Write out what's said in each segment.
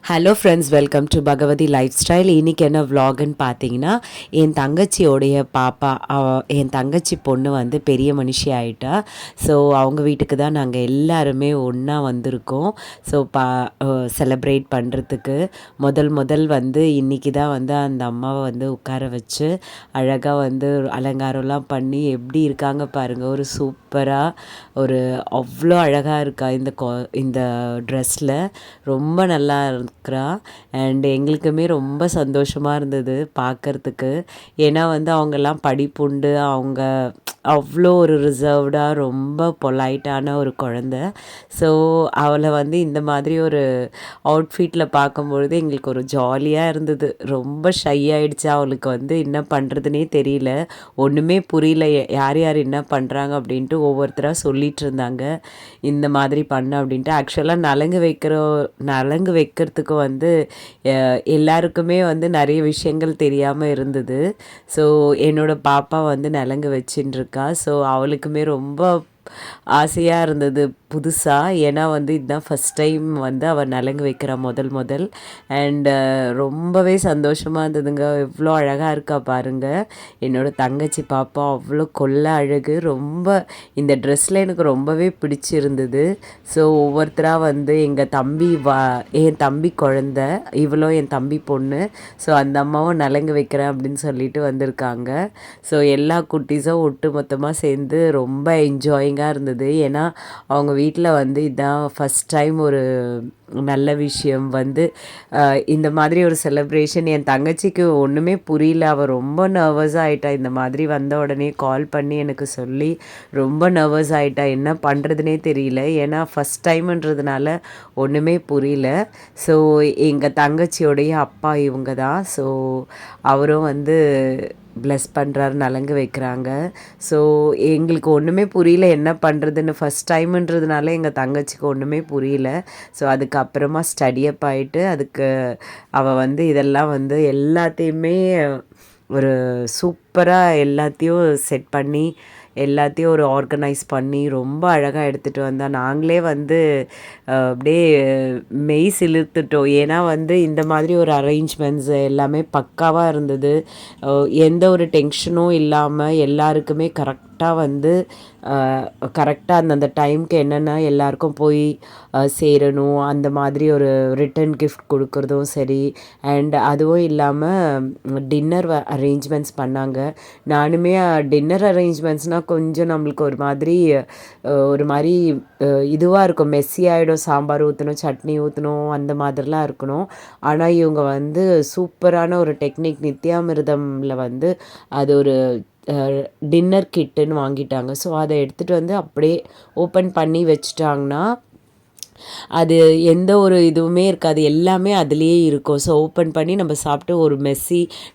Hello friends, welcome to Bhagavathi lifestyle. இன்றைக்கி என்ன விலாகுன்னு பார்த்தீங்கன்னா, என் தங்கச்சியோடைய பாப்பா, என் தங்கச்சி பொண்ணு வந்து பெரிய மனுஷி ஆகிட்டா. ஸோ அவங்க வீட்டுக்கு தான் நாங்கள் எல்லாருமே ஒன்றா வந்திருக்கோம். ஸோ செலப்ரேட் பண்ணுறதுக்கு முதல் வந்து இன்றைக்கி தான் வந்து அந்த அம்மாவை வந்து உட்கார வச்சு அழகாக வந்து அலங்காரம்லாம் பண்ணி எப்படி இருக்காங்க பாருங்கள். ஒரு சூப்பராக அவ்வளோ அழகாக இருக்கா இந்த ட்ரெஸ்ஸில். ரொம்ப நல்லா இருக்கிறா. அண்ட் எங்களுக்குமே ரொம்ப சந்தோஷமாக இருந்தது பார்க்குறதுக்கு. ஏன்னா வந்து அவங்கெல்லாம் படிப்புண்டு, அவங்க அவ்வளோ ஒரு ரிசர்வ்டாக ரொம்ப பொலைட்டான ஒரு குழந்த. ஸோ அவளை வந்து இந்த மாதிரி ஒரு அவுட்ஃபிட்டில் பார்க்கும்பொழுது எங்களுக்கு ஒரு ஜாலியாக இருந்தது. ரொம்ப ஷை ஆகிடுச்சு. அவளுக்கு வந்து என்ன பண்ணுறதுனே தெரியல, ஒன்றுமே புரியல, யார் யார் என்ன பண்ணுறாங்க அப்படின்ட்டு ஒவ்வொருத்தராக சொல்லிகிட்டு இருந்தாங்க. இந்த மாதிரி பண்ண அப்படின்ட்டு. ஆக்சுவலாக நலங்கு வைக்கிறதுக்கு வந்து எல்லாருக்குமே வந்து நிறைய விஷயங்கள் தெரியாமல் இருந்தது. ஸோ என்னோடய பாப்பா வந்து நலங்கு வச்சுட்டுருக்கா. ஸோ அவளுக்குமே ரொம்ப ஆசையாக இருந்தது புதுசாக. ஏன்னா வந்து இதுதான் ஃபஸ்ட் டைம் வந்து அவள் நலங்கு வைக்கிறா முதல். அண்டு ரொம்பவே சந்தோஷமாக இருந்ததுங்க. எவ்வளோ அழகாக இருக்கா பாருங்கள் என்னோடய தங்கச்சி பாப்பா. அவ்வளோ கொள்ள அழகு. ரொம்ப இந்த ட்ரெஸ்ஸில் எனக்கு ரொம்பவே பிடிச்சிருந்தது. ஸோ ஒவ்வொருத்தராக வந்து என் தம்பி குழந்த, இவளும் என் தம்பி பொண்ணு. ஸோ அந்த அம்மாவும் நலங்கு வைக்கிறேன் அப்படின்னு சொல்லிட்டு வந்திருக்காங்க. ஸோ எல்லா குட்டீஸும் ஒட்டு மொத்தமாக சேர்ந்து ரொம்ப என்ஜாயிங்காக இருந்தது. ஏன்னா அவங்க வீட்டில் வந்து இதான் ஃபஸ்ட் டைம் ஒரு நல்ல விஷயம் வந்து இந்த மாதிரி ஒரு செலிப்ரேஷன். என் தங்கச்சிக்கு ஒன்றுமே புரியல. அவள் ரொம்ப நர்வஸாக ஆகிட்டா. இந்த மாதிரி வந்த உடனே கால் பண்ணி எனக்கு சொல்லி ரொம்ப நர்வஸ் ஆகிட்டா. என்ன பண்ணுறதுனே தெரியல. ஏன்னா ஃபஸ்ட் டைம்ன்றதுனால ஒன்றுமே புரியல. ஸோ எங்கள் தங்கச்சியோடைய அப்பா இவங்க தான். ஸோ அவரும் வந்து ப்ளஸ் பண்ணுறாரு, நலங்கு வைக்கிறாங்க. ஸோ எங்களுக்கு ஒன்றுமே புரியல என்ன பண்ணுறதுன்னு. ஃபஸ்ட் டைமுன்றதுனால எங்கள் தங்கச்சிக்கு ஒன்றுமே புரியல. ஸோ அதுக்கப்புறமா ஸ்டடியப் ஆகிட்டு அவள் வந்து இதெல்லாம் வந்து எல்லாத்தையுமே ஒரு சூப்பராக எல்லாத்தையும் செட் பண்ணி எல்லாத்தையும் ஒரு ஆர்கனைஸ் பண்ணி ரொம்ப அழகாக எடுத்துகிட்டு வந்தால் நாங்களே வந்து அப்படியே மெய் சிலிர்த்துட்டோம். ஏன்னா வந்து இந்த மாதிரி ஒரு அரேஞ்ச்மெண்ட்ஸ் எல்லாமே பக்காவாக இருந்தது. எந்த ஒரு டென்ஷனும் இல்லாமல் எல்லாருக்குமே கரெக்டாக வந்து கரெக்டாக அந்தந்த டைமுக்கு என்னென்ன எல்லாருக்கும் போய் சேரணும், அந்த மாதிரி ஒரு ரிட்டன் கிஃப்ட் கொடுக்குறதும் சரி. அண்ட் அதுவும் இல்லாமல் டின்னர் அரேஞ்ச்மெண்ட்ஸ் பண்ணாங்க. நானுமே டின்னர் அரேஞ்ச்மெண்ட்ஸ்னால் கொஞ்சம் நம்மளுக்கு ஒரு மாதிரி இதுவாக இருக்கும், மெஸ்ஸி ஆகிடும். சாம்பார் ஊற்றணும், சட்னி ஊற்றணும், அந்த மாதிரிலாம் இருக்கணும். ஆனால் இவங்க வந்து சூப்பரான ஒரு டெக்னிக், நித்யாமிர்தமில் வந்து அது ஒரு டின்னர் கிட்டுன்னு வாங்கிட்டாங்க. ஸோ அதை எடுத்துகிட்டு வந்து அப்படியே ஓப்பன் பண்ணி வச்சுட்டாங்கன்னா அது எந்த ஒரு இதுவுமே இருக்காது, எல்லாமே அதுலேயே இருக்கும். ஸோ ஓப்பன் பண்ணி நம்ம சாப்பிட்டு ஒரு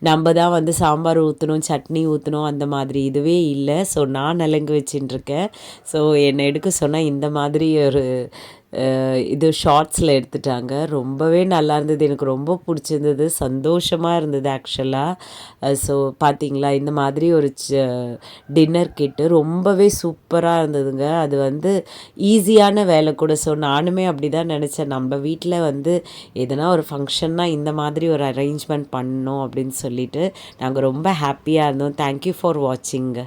நம்ம தான் வந்து சாம்பார் ஊற்றணும், சட்னி ஊற்றணும், அந்த மாதிரி இதுவே இல்லை. ஸோ நான் நலங்கு வச்சுட்டுருக்கேன். ஸோ என்னை எடுக்க சொன்னால் இந்த மாதிரி ஒரு இது ஷார்ட்ஸில் எடுத்துட்டாங்க. ரொம்பவே நல்லா இருந்தது. எனக்கு ரொம்ப பிடிச்சிருந்தது, சந்தோஷமாக இருந்தது ஆக்சுவலாக. ஸோ பார்த்தீங்களா, இந்த மாதிரி ஒரு டின்னர் கிட்டு ரொம்பவே சூப்பராக இருந்ததுங்க. அது வந்து ஈஸியான வேலை கூட. ஸோ நானுமே அப்படி தான் நினச்சேன், நம்ம வீட்டில் வந்து எதனா ஒரு ஃபங்க்ஷன்னா இந்த மாதிரி ஒரு அரேஞ்ச்மெண்ட் பண்ணணும் அப்படின்னு சொல்லிட்டு நாங்கள் ரொம்ப ஹாப்பியாக இருந்தோம். Thank you for வாட்சிங்க.